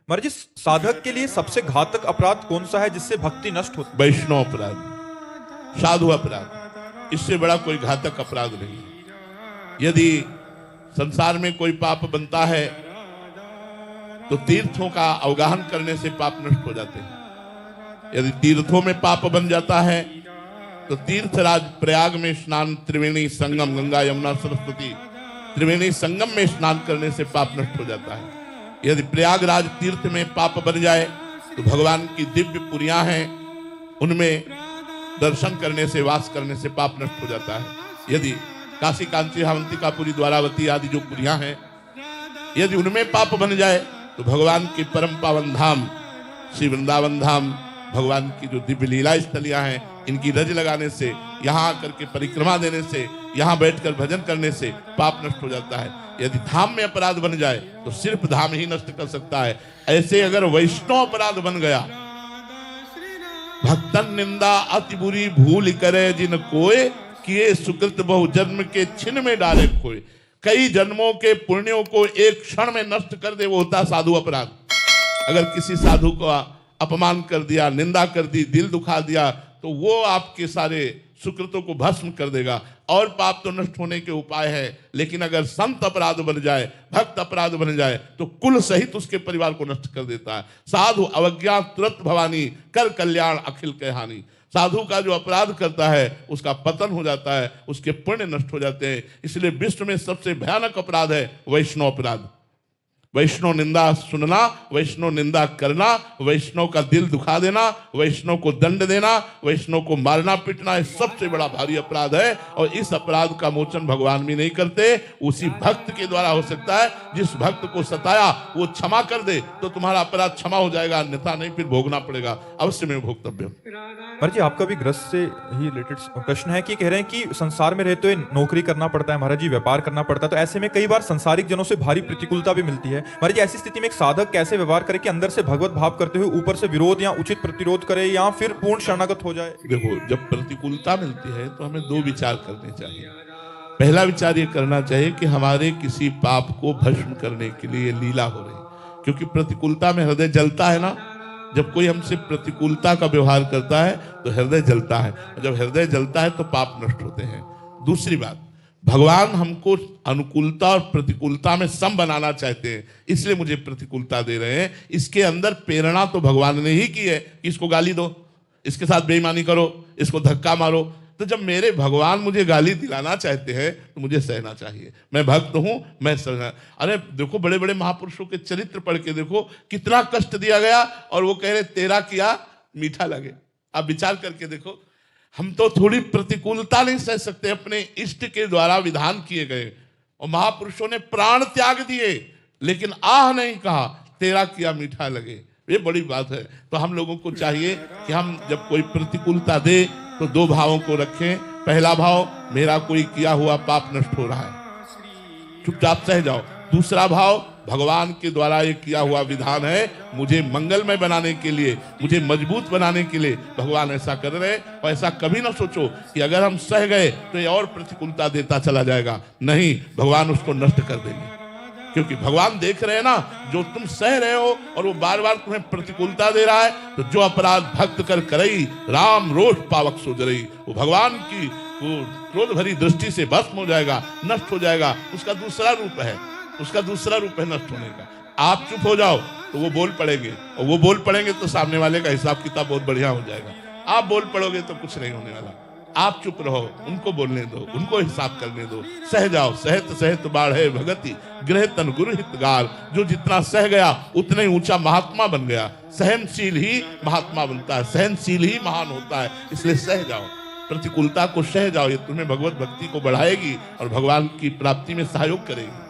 महाराज जी, साधक के लिए सबसे घातक अपराध कौन सा है जिससे भक्ति नष्ट होती वैष्णव अपराध, साधु अपराध, इससे बड़ा कोई घातक अपराध नहीं। यदि संसार में कोई पाप बनता है तो तीर्थों का अवगाहन करने से पाप नष्ट हो जाते हैं। यदि तीर्थों में पाप बन जाता है तो तीर्थराज प्रयाग में स्नान, त्रिवेणी संगम, गंगा यमुना सरस्वती त्रिवेणी संगम में स्नान करने से पाप नष्ट हो जाता है। यदि प्रयागराज तीर्थ में पाप बन जाए तो भगवान की दिव्य पुरियां हैं, उनमें दर्शन करने से, वास करने से पाप नष्ट हो जाता है। यदि काशी कांची अवंतिकापुरी द्वारावती आदि जो पुरियां हैं, यदि उनमें पाप बन जाए तो भगवान की परम पावन धाम श्री वृंदावन धाम, भगवान की जो दिव्य लीला स्थलियां हैं, इनकी रज लगाने से, यहाँ आकर के परिक्रमा देने से, यहाँ बैठकर भजन करने से पाप नष्ट हो जाता है। यदि धाम में अपराध बन जाए तो सिर्फ धाम ही नष्ट कर सकता है। ऐसे अगर वैष्णव अपराध बन गया, भक्तन निंदा अति बुरी भूल करे जिन कोय, किए सुकृत बहु जन्म के छिन में डाले खोए। कई जन्मों के पुण्यों को एक क्षण में नष्ट कर दे, वो होता साधु अपराध। अगर किसी साधु को अपमान कर दिया, निंदा कर दी, दिल दुखा दिया, तो वो आपके सारे सुकृतों को भस्म कर देगा। और पाप तो नष्ट होने के उपाय है, लेकिन अगर संत अपराध बन जाए, भक्त अपराध बन जाए तो कुल सहित उसके परिवार को नष्ट कर देता है। साधु अवज्ञा तुरंत भवानी, कर कल्याण अखिल के हानि। साधु का जो अपराध करता है उसका पतन हो जाता है, उसके पुण्य नष्ट हो जाते हैं। इसलिए विश्व में सबसे भयानक अपराध है वैष्णव अपराध। वैष्णव निंदा सुनना, वैष्णव निंदा करना, वैष्णव का दिल दुखा देना, वैष्णव को दंड देना, वैष्णव को मारना पीटना, ये सबसे बड़ा भारी अपराध है। और इस अपराध का मोचन भगवान भी नहीं करते, उसी भक्त के द्वारा हो सकता है। जिस भक्त को सताया वो क्षमा कर दे तो तुम्हारा अपराध क्षमा हो जाएगा, अन्यथा नहीं, फिर भोगना पड़ेगा, अवश्य में भोगतव्य। महाराज जी, आपका भी ग्रस्त से ही रिलेटेड प्रश्न है कि कह रहे हैं कि संसार में रहते हुए नौकरी करना पड़ता है महाराज जी, व्यापार करना पड़ता है, तो ऐसे में कई बार संसारिक जनों से भारी प्रतिकूलता भी मिलती है। महाराज जी, ऐसी स्थिति में एक साधक कैसे व्यवहार करे कि अंदर से भगवत भाव करते हुए ऊपर से विरोध या उचित प्रतिरोध करे या फिर पूर्ण शरणागत हो जाए? देखो, जब प्रतिकूलता मिलती है तो हमें दो विचार करने चाहिए। पहला विचार ये करना चाहिए कि हमारे किसी पाप को भस्म करने के लिए लीला हो रही, क्योंकि प्रतिकूलता में हृदय जलता है ना। जब कोई हमसे प्रतिकूलता का व्यवहार करता है तो हृदय जलता है, और जब हृदय जलता है तो पाप नष्ट होते हैं। दूसरी बात, भगवान हमको अनुकूलता और प्रतिकूलता में सम बनाना चाहते हैं, इसलिए मुझे प्रतिकूलता दे रहे हैं। इसके अंदर प्रेरणा तो भगवान ने ही की है कि इसको गाली दो, इसके साथ बेईमानी करो, इसको धक्का मारो। तो जब मेरे भगवान मुझे गाली दिलाना चाहते हैं तो मुझे सहना चाहिए। मैं भक्त हूं, मैं सहना। अरे देखो, बड़े बड़े महापुरुषों के चरित्र पढ़ के देखो, कितना कष्ट दिया गया और वो कह रहे तेरा किया मीठा लगे। आप विचार करके देखो, हम तो थोड़ी प्रतिकूलता नहीं सह सकते, अपने इष्ट के द्वारा विधान किए गए, और महापुरुषों ने प्राण त्याग दिए लेकिन आह नहीं कहा, तेरा किया मीठा लगे। ये बड़ी बात है। तो हम लोगों को चाहिए कि हम जब कोई प्रतिकूलता दे तो दो भावों को रखें। पहला भाव, मेरा कोई किया हुआ पाप नष्ट हो रहा है, चुपचाप सह जाओ। दूसरा भाव, भगवान के द्वारा ये किया हुआ विधान है, मुझे मंगलमय बनाने के लिए, मुझे मजबूत बनाने के लिए भगवान ऐसा कर रहे हैं। और ऐसा कभी ना सोचो कि अगर हम सह गए तो ये और प्रतिकूलता देता चला जाएगा। नहीं, भगवान उसको नष्ट कर देंगे, क्योंकि भगवान देख रहे हैं ना, जो तुम सह रहे हो और वो बार बार तुम्हें प्रतिकूलता दे रहा है, तो जो अपराध भक्त कर करई, राम रोष पावक सो जरई, वो भगवान की वो क्रोध भरी दृष्टि से भस्म हो जाएगा, नष्ट हो जाएगा। उसका दूसरा रूप है, उसका दूसरा रूप है नष्ट होने का। आप चुप हो जाओ तो वो बोल पड़ेंगे, और वो बोल पड़ेंगे तो सामने वाले का हिसाब किताब बहुत बढ़िया हो जाएगा। आप बोल पड़ोगे तो कुछ नहीं होने वाला। आप चुप रहो, उनको बोलने दो, उनको हिसाब करने दो, सह जाओ। सहत सहत बाढ़े भगति, गृह तन गुरु हितगार। जो जितना सह गया उतना ही ऊंचा महात्मा बन गया। सहनशील ही महात्मा बनता है, सहनशील ही महान होता है। इसलिए सह जाओ, प्रतिकूलता को सह जाओ, ये तुम्हें भगवत भक्ति को बढ़ाएगी और भगवान की प्राप्ति में सहयोग करेगी।